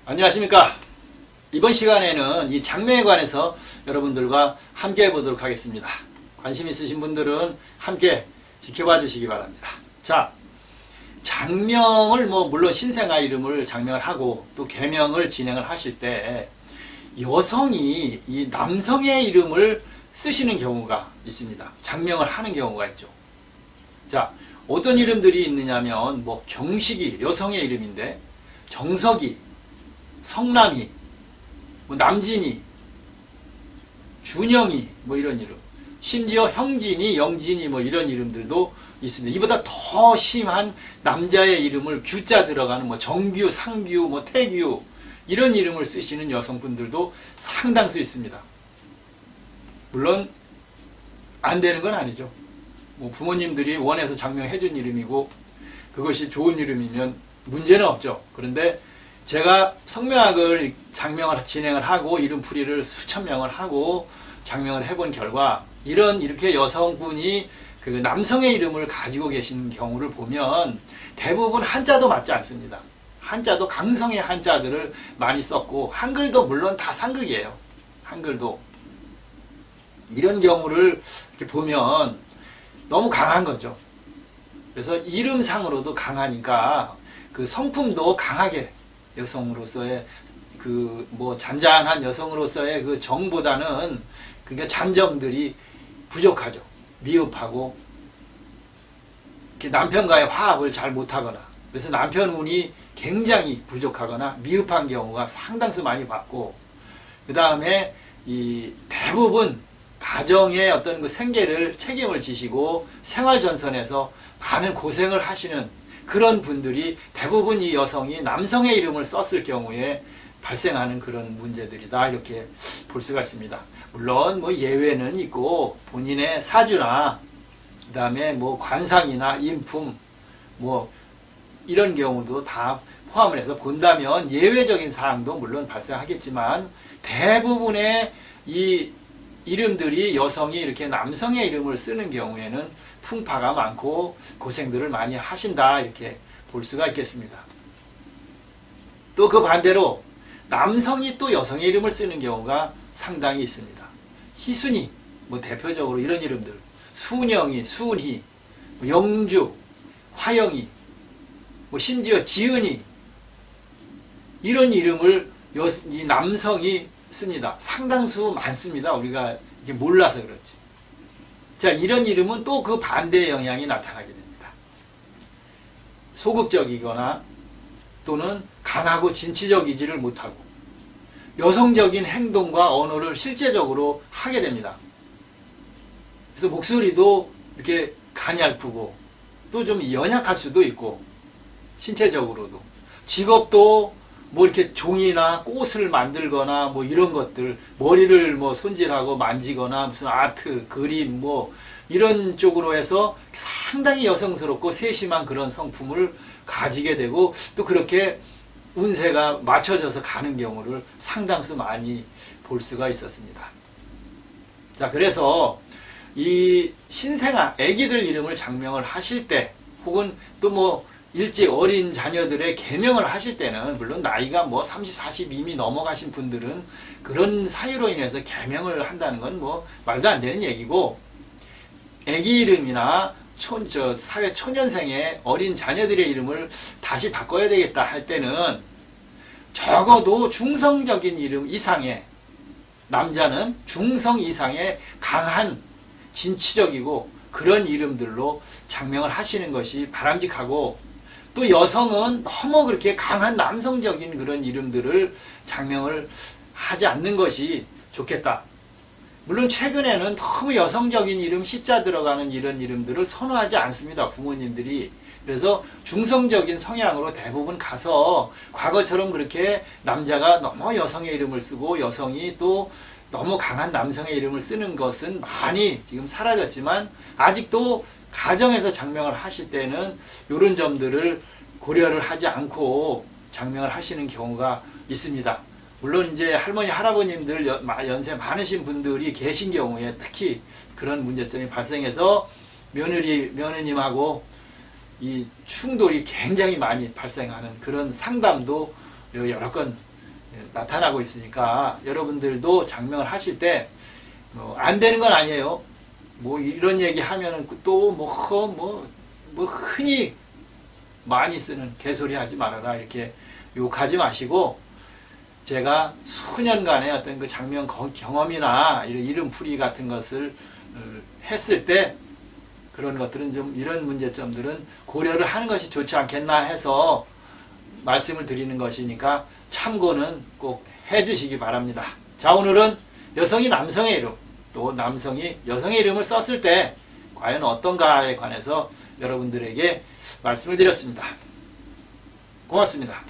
안녕하십니까. 이번 시간에는 이 장명에 관해서 여러분들과 함께 해보도록 하겠습니다. 관심 있으신 분들은 함께 지켜봐 주시기 바랍니다. 자, 장명을 물론 신생아 이름을 장명을 하고 또 계명을 진행을 하실 때 여성이 이 남성의 이름을 쓰시는 경우가 있습니다. 장명을 하는 경우가 있죠. 자, 어떤 이름들이 있느냐면 경식이 여성의 이름인데 정석이, 성남이, 남진이, 준영이 이런 이름, 심지어 형진이, 영진이 이런 이름들도 있습니다. 이보다 더 심한 남자의 이름을 규자 들어가는 정규, 상규, 태규 이런 이름을 쓰시는 여성분들도 상당수 있습니다. 물론 안 되는 건 아니죠. 부모님들이 원해서 장명해준 이름이고 그것이 좋은 이름이면 문제는 없죠. 그런데 제가 성명학을 장명을 진행을 하고 이름풀이를 수천 명을 하고 장명을 해본 결과 이렇게 여성분이 그 남성의 이름을 가지고 계신 경우를 보면 대부분 한자도 맞지 않습니다. 한자도 강성의 한자들을 많이 썼고 한글도 물론 다 상극이에요. 한글도 이런 경우를 이렇게 보면 너무 강한 거죠. 그래서 이름상으로도 강하니까 그 성품도 강하게 여성으로서의 잔잔한 여성으로서의 그 정보다는 그게 잔정들이 부족하죠. 미흡하고 남편과의 화합을 잘 못하거나 그래서 남편 운이 굉장히 부족하거나 미흡한 경우가 상당수 많이 봤고 그 다음에 이 대부분 가정의 어떤 그 생계를 책임을 지시고 생활전선에서 많은 고생을 하시는 그런 분들이 대부분 이 여성이 남성의 이름을 썼을 경우에 발생하는 그런 문제들이다 이렇게 볼 수가 있습니다. 물론 예외는 있고 본인의 사주나 그 다음에 관상이나 인품 이런 경우도 다 포함을 해서 본다면 예외적인 사항도 물론 발생하겠지만 대부분의 이 이름들이 여성이 이렇게 남성의 이름을 쓰는 경우에는 풍파가 많고 고생들을 많이 하신다 이렇게 볼 수가 있겠습니다. 또 그 반대로 남성이 또 여성의 이름을 쓰는 경우가 상당히 있습니다. 희순이 대표적으로 이런 이름들, 순영이, 순희, 영주, 화영이, 심지어 지은이 이런 이름을 이 남성이 씁니다. 상당수 많습니다. 우리가 이게 몰라서 그렇지. 자, 이런 이름은 또 그 반대의 영향이 나타나게 됩니다. 소극적이거나 또는 강하고 진취적이지를 못하고 여성적인 행동과 언어를 실제적으로 하게 됩니다. 그래서 목소리도 이렇게 가냘프고 또 좀 연약할 수도 있고 신체적으로도 직업도 이렇게 종이나 꽃을 만들거나 이런 것들 머리를 손질하고 만지거나 무슨 아트 그림 이런 쪽으로 해서 상당히 여성스럽고 세심한 그런 성품을 가지게 되고 또 그렇게 운세가 맞춰져서 가는 경우를 상당수 많이 볼 수가 있었습니다. 자, 그래서 이 신생아 아기들 이름을 장명을 하실 때 혹은 또 일찍 어린 자녀들의 계명을 하실 때는 물론 나이가 30, 40 이미 넘어가신 분들은 그런 사유로 인해서 계명을 한다는 건 말도 안 되는 얘기고 아기 이름이나 사회 초년생의 어린 자녀들의 이름을 다시 바꿔야 되겠다 할 때는 적어도 중성적인 이름 이상의 남자는 중성 이상의 강한 진취적이고 그런 이름들로 장명을 하시는 것이 바람직하고 또 여성은 너무 그렇게 강한 남성적인 그런 이름들을 장명을 하지 않는 것이 좋겠다. 물론 최근에는 너무 여성적인 이름 희자 들어가는 이런 이름들을 선호하지 않습니다. 부모님들이. 그래서 중성적인 성향으로 대부분 가서 과거처럼 그렇게 남자가 너무 여성의 이름을 쓰고 여성이 또 너무 강한 남성의 이름을 쓰는 것은 많이 지금 사라졌지만 아직도 가정에서 장명을 하실 때는 이런 점들을 고려를 하지 않고 장명을 하시는 경우가 있습니다. 물론 이제 할머니, 할아버님들 연세 많으신 분들이 계신 경우에 특히 그런 문제점이 발생해서 며느님하고 이 충돌이 굉장히 많이 발생하는 그런 상담도 여러 건 나타나고 있으니까 여러분들도 장명을 하실 때 안 되는 건 아니에요. 뭐 이런 얘기 하면은 또 뭐 흔히 많이 쓰는 개소리 하지 말아라 이렇게 욕하지 마시고, 제가 수년간의 어떤 그 장명 경험이나 이름 풀이 같은 것을 했을 때 그런 것들은 좀 이런 문제점들은 고려를 하는 것이 좋지 않겠나 해서 말씀을 드리는 것이니까 참고는 꼭 해주시기 바랍니다. 자, 오늘은 여성이 남성의 이름, 또 남성이 여성의 이름을 썼을 때 과연 어떤가에 관해서 여러분들에게 말씀을 드렸습니다. 고맙습니다.